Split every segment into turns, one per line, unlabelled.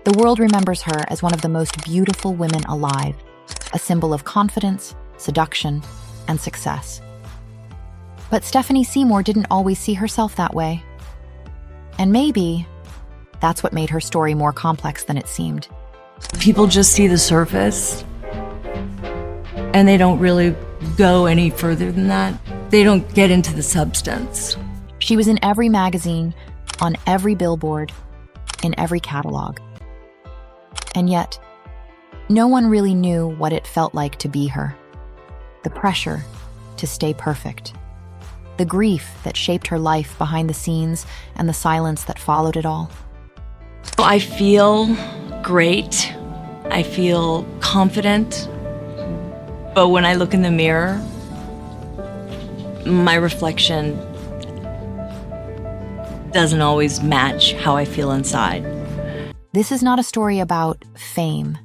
The world remembers her as one of the most beautiful women alive, a symbol of confidence, seduction, and success. But Stephanie Seymour didn't always see herself that way. And maybe that's what made her story more complex than it seemed.
People just see the surface, and they don't really go any further than that. They don't get into the substance.
She was in every magazine, on every billboard, in every catalog. And yet, no one really knew what it felt like to be her. The pressure to stay perfect. The grief that shaped her life behind the scenes and the silence that followed it all.
I feel great. I feel confident. But when I look in the mirror, my reflection doesn't always match how I feel inside.
This is not a story about fame.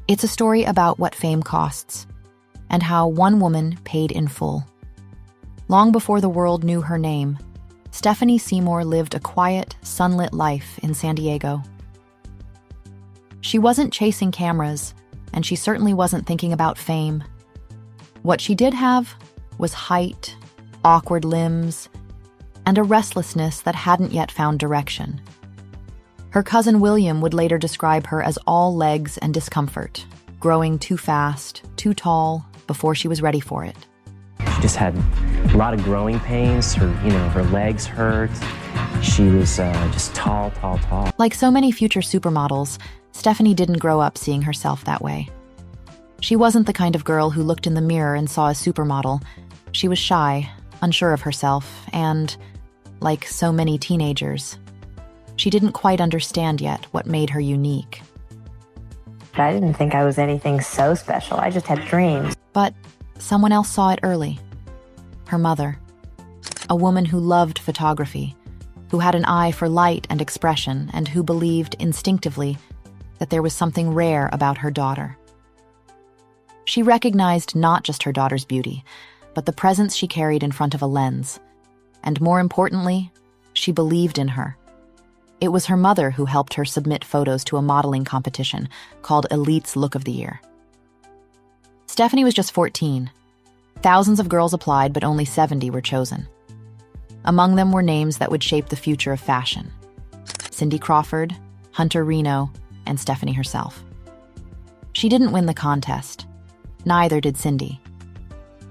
It's a story about what fame costs and how one woman paid in full. Long before the world knew her name, Stephanie Seymour lived a quiet, sunlit life in San Diego. She wasn't chasing cameras, and she certainly wasn't thinking about fame. What she did have was height, awkward limbs, and a restlessness that hadn't yet found direction. Her cousin William would later describe her as all legs and discomfort, growing too fast, too tall, before she was ready for it.
She just had a lot of growing pains. Her legs hurt. She was just tall.
Like so many future supermodels, Stephanie didn't grow up seeing herself that way. She wasn't the kind of girl who looked in the mirror and saw a supermodel. She was shy, unsure of herself, and, like so many teenagers, she didn't quite understand yet what made her unique.
I didn't think I was anything so special. I just had dreams.
But someone else saw it early. Her mother. A woman who loved photography, who had an eye for light and expression, and who believed instinctively that there was something rare about her daughter. She recognized not just her daughter's beauty, but the presence she carried in front of a lens. And more importantly, she believed in her. It was her mother who helped her submit photos to a modeling competition called Elite's Look of the Year. Stephanie was just 14. Thousands of girls applied, but only 70 were chosen. Among them were names that would shape the future of fashion: Cindy Crawford, Hunter Reno, and Stephanie herself. She didn't win the contest. Neither did Cindy.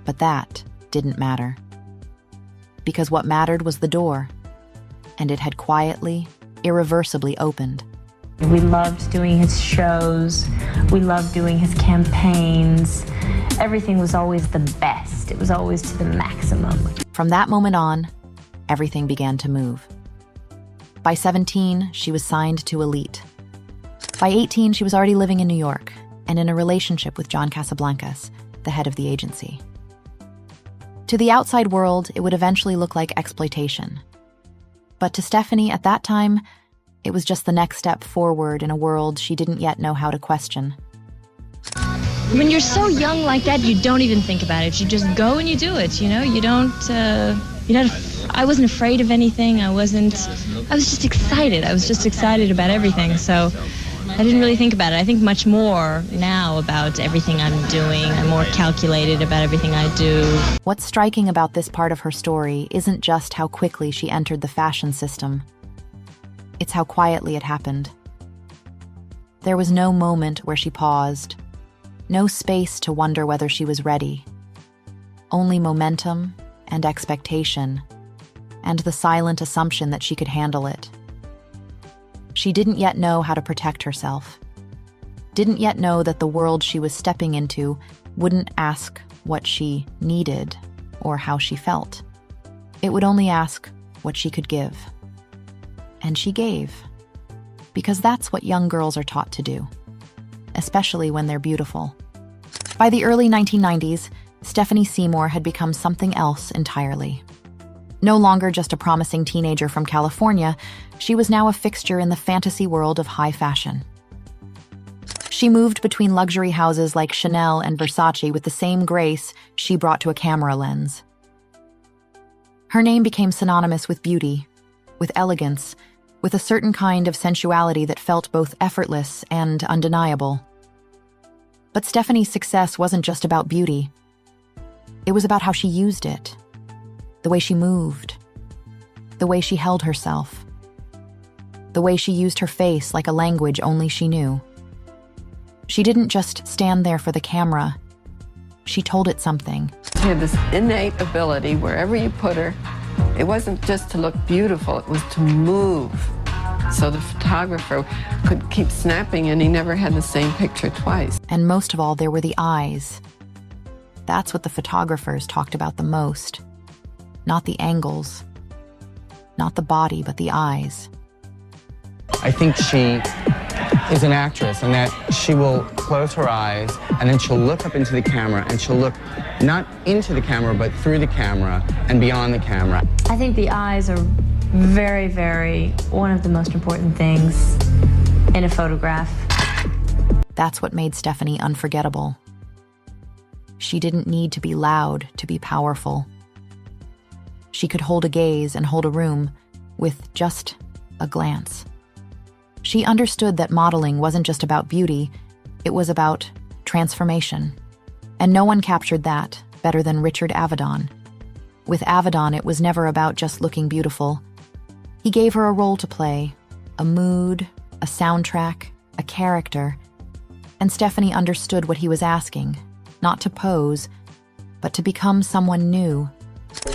But that didn't matter. Because what mattered was the door, and it had quietly, irreversibly opened.
We loved doing his shows. We loved doing his campaigns. Everything was always the best. It was always to the maximum.
From that moment on, everything began to move. By 17, she was signed to Elite. By 18, she was already living in New York and in a relationship with John Casablancas, the head of the agency. To the outside world, it would eventually look like exploitation. But to Stephanie at that time, it was just the next step forward in a world she didn't yet know how to question.
When you're so young like that, you don't even think about it. You just go and you do it, you know? I wasn't afraid of anything. I was just excited. I was just excited about everything. So I didn't really think about it. I think much more now about everything I'm doing. I'm more calculated about everything I do.
What's striking about this part of her story isn't just how quickly she entered the fashion system. It's how quietly it happened. There was no moment where she paused, no space to wonder whether she was ready. Only momentum and expectation, and the silent assumption that she could handle it. She didn't yet know how to protect herself. Didn't yet know that the world she was stepping into wouldn't ask what she needed or how she felt. It would only ask what she could give. And she gave. Because that's what young girls are taught to do, especially when they're beautiful. By the early 1990s, Stephanie Seymour had become something else entirely. No longer just a promising teenager from California, she was now a fixture in the fantasy world of high fashion. She moved between luxury houses like Chanel and Versace with the same grace she brought to a camera lens. Her name became synonymous with beauty, with elegance, with a certain kind of sensuality that felt both effortless and undeniable. But Stephanie's success wasn't just about beauty. It was about how she used it, the way she moved, the way she held herself, the way she used her face like a language only she knew. She didn't just stand there for the camera. She told it something.
She had this innate ability, wherever you put her, it wasn't just to look beautiful, it was to move. So the photographer could keep snapping and he never had the same picture twice.
And most of all, there were the eyes. That's what the photographers talked about the most. Not the angles, not the body, but the eyes.
I think she is an actress and that she will close her eyes and then she'll look up into the camera and she'll look not into the camera but through the camera and beyond the camera.
I think the eyes are very, very one of the most important things in a photograph.
That's what made Stephanie unforgettable. She didn't need to be loud to be powerful. She could hold a gaze and hold a room with just a glance. She understood that modeling wasn't just about beauty, it was about transformation. And no one captured that better than Richard Avedon. With Avedon, it was never about just looking beautiful. He gave her a role to play, a mood, a soundtrack, a character. And Stephanie understood what he was asking, not to pose, but to become someone new.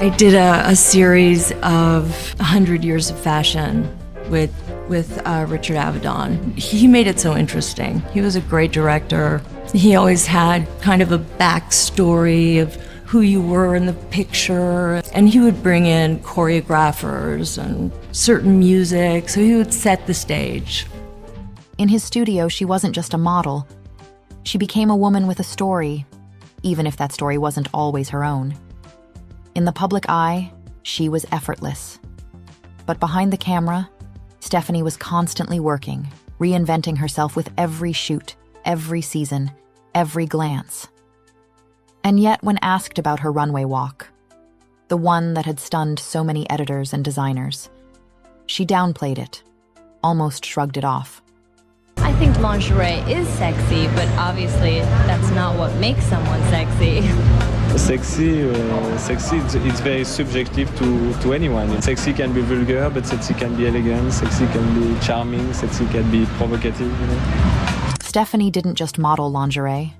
I did a series of 100 Years of Fashion with Richard Avedon. He made it so interesting. He was a great director. He always had kind of a backstory of who you were in the picture, and he would bring in choreographers and certain music, so he would set the stage.
In his studio, she wasn't just a model. She became a woman with a story, even if that story wasn't always her own. In the public eye, she was effortless. But behind the camera, Stephanie was constantly working, reinventing herself with every shoot, every season, every glance. And yet, when asked about her runway walk, the one that had stunned so many editors and designers, she downplayed it, almost shrugged it off.
I think lingerie is sexy, but obviously that's not what makes someone sexy.
Sexy, it's very subjective to anyone. Sexy can be vulgar, but sexy can be elegant, sexy can be charming, sexy can be provocative, you know?
Stephanie didn't just model lingerie.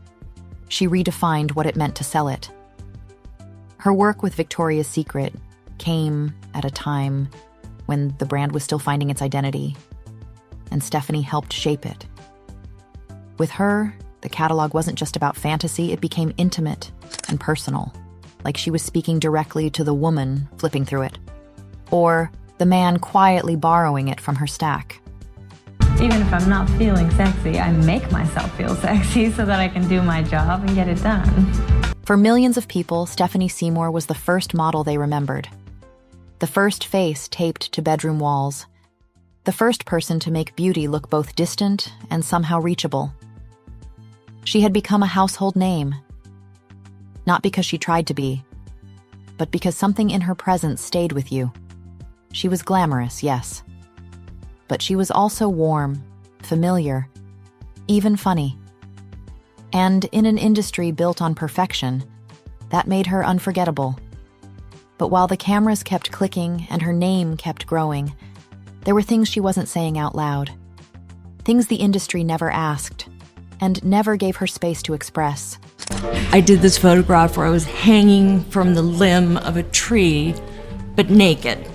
She redefined what it meant to sell it. Her work with Victoria's Secret came at a time when the brand was still finding its identity, and Stephanie helped shape it. With her, the catalog wasn't just about fantasy, it became intimate and personal, like she was speaking directly to the woman flipping through it, or the man quietly borrowing it from her stack.
Even if I'm not feeling sexy, I make myself feel sexy so that I can do my job and get it done.
For millions of people, Stephanie Seymour was the first model they remembered. The first face taped to bedroom walls. The first person to make beauty look both distant and somehow reachable. She had become a household name. Not because she tried to be, but because something in her presence stayed with you. She was glamorous, yes. But she was also warm, familiar, even funny. And in an industry built on perfection, that made her unforgettable. But while the cameras kept clicking and her name kept growing, there were things she wasn't saying out loud. Things the industry never asked, and never gave her space to express.
I did this photograph where I was hanging from the limb of a tree, but naked,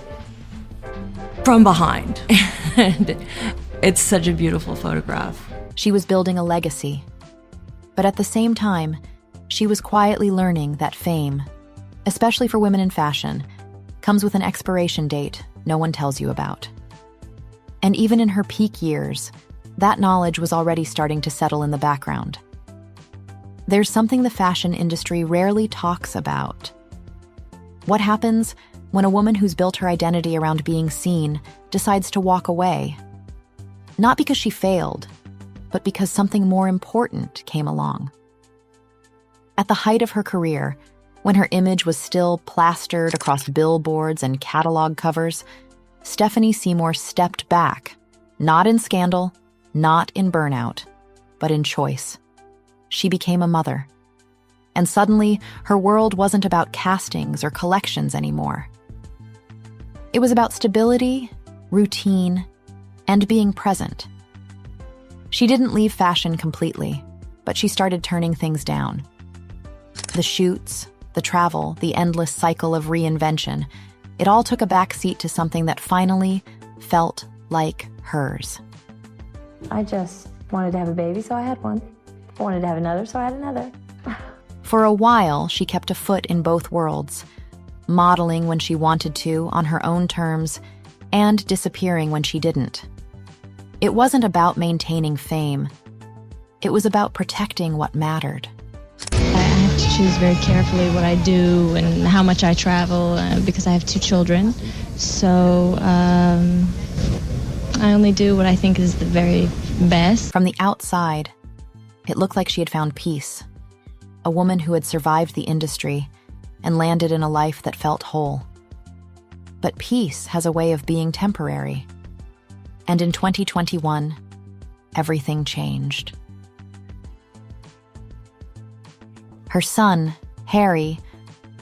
from behind. And it's such a beautiful photograph.
She was building a legacy. But at the same time, she was quietly learning that fame, especially for women in fashion, comes with an expiration date no one tells you about. And even in her peak years, that knowledge was already starting to settle in the background. There's something the fashion industry rarely talks about. What happens when a woman who's built her identity around being seen decides to walk away? Not because she failed, but because something more important came along. At the height of her career, when her image was still plastered across billboards and catalog covers, Stephanie Seymour stepped back, not in scandal, not in burnout, but in choice. She became a mother. And suddenly, her world wasn't about castings or collections anymore. It was about stability, routine, and being present. She didn't leave fashion completely, but she started turning things down. The shoots, the travel, the endless cycle of reinvention, it all took a backseat to something that finally felt like hers.
I just wanted to have a baby, so I had one. I wanted to have another, so I had another.
For a while, she kept a foot in both worlds, modeling when she wanted to, on her own terms, and disappearing when she didn't. It wasn't about maintaining fame. It was about protecting what mattered.
I have to choose very carefully what I do and how much I travel because I have 2 children. So I only do what I think is the very best.
From the outside, it looked like she had found peace. A woman who had survived the industry and landed in a life that felt whole. But peace has a way of being temporary. And in 2021, everything changed. Her son, Harry,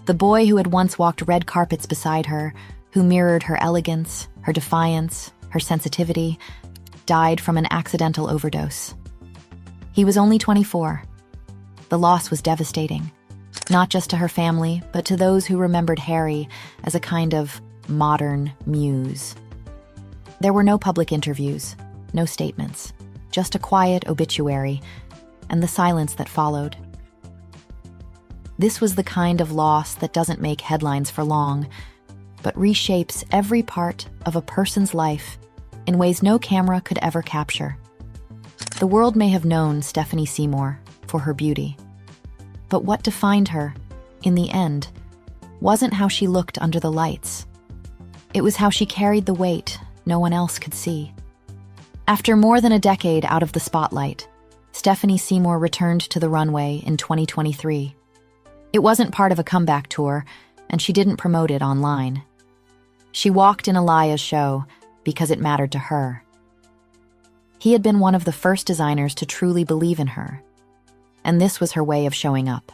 the boy who had once walked red carpets beside her, who mirrored her elegance, her defiance, her sensitivity, died from an accidental overdose. He was only 24. The loss was devastating, not just to her family, but to those who remembered Harry as a kind of modern muse. There were no public interviews, no statements, just a quiet obituary, and the silence that followed. This was the kind of loss that doesn't make headlines for long, but reshapes every part of a person's life in ways no camera could ever capture. The world may have known Stephanie Seymour for her beauty, but what defined her, in the end, wasn't how she looked under the lights. It was how she carried the weight no one else could see. After more than a decade out of the spotlight, Stephanie Seymour returned to the runway in 2023. It wasn't part of a comeback tour, and she didn't promote it online. She walked in Alaya's show because it mattered to her. He had been one of the first designers to truly believe in her, and this was her way of showing up.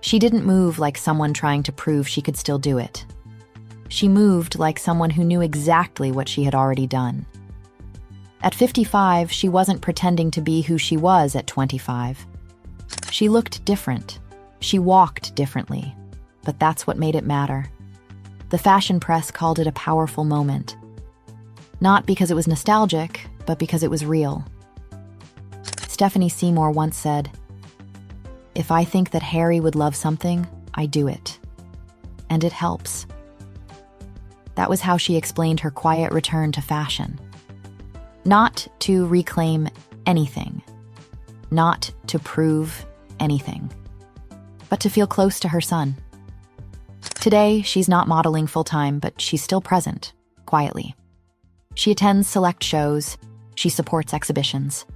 She didn't move like someone trying to prove she could still do it. She moved like someone who knew exactly what she had already done. At 55, she wasn't pretending to be who she was at 25. She looked different. She walked differently, but that's what made it matter. The fashion press called it a powerful moment. Not because it was nostalgic, but because it was real. Stephanie Seymour once said, "If I think that Harry would love something, I do it. And it helps." That was how she explained her quiet return to fashion. Not to reclaim anything, not to prove anything, but to feel close to her son. Today, she's not modeling full-time, but she's still present, quietly. She attends select shows, she supports exhibitions,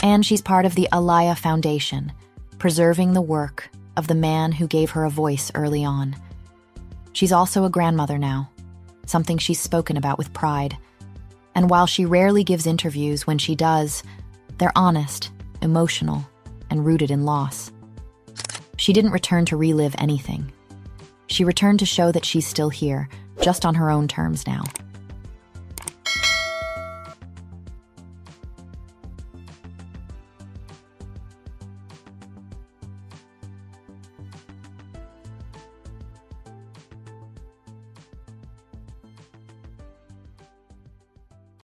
and she's part of the Alaya Foundation, preserving the work of the man who gave her a voice early on. She's also a grandmother now, something she's spoken about with pride. And while she rarely gives interviews, when she does, they're honest, emotional, and rooted in loss. She didn't return to relive anything. She returned to show that she's still here, just on her own terms now.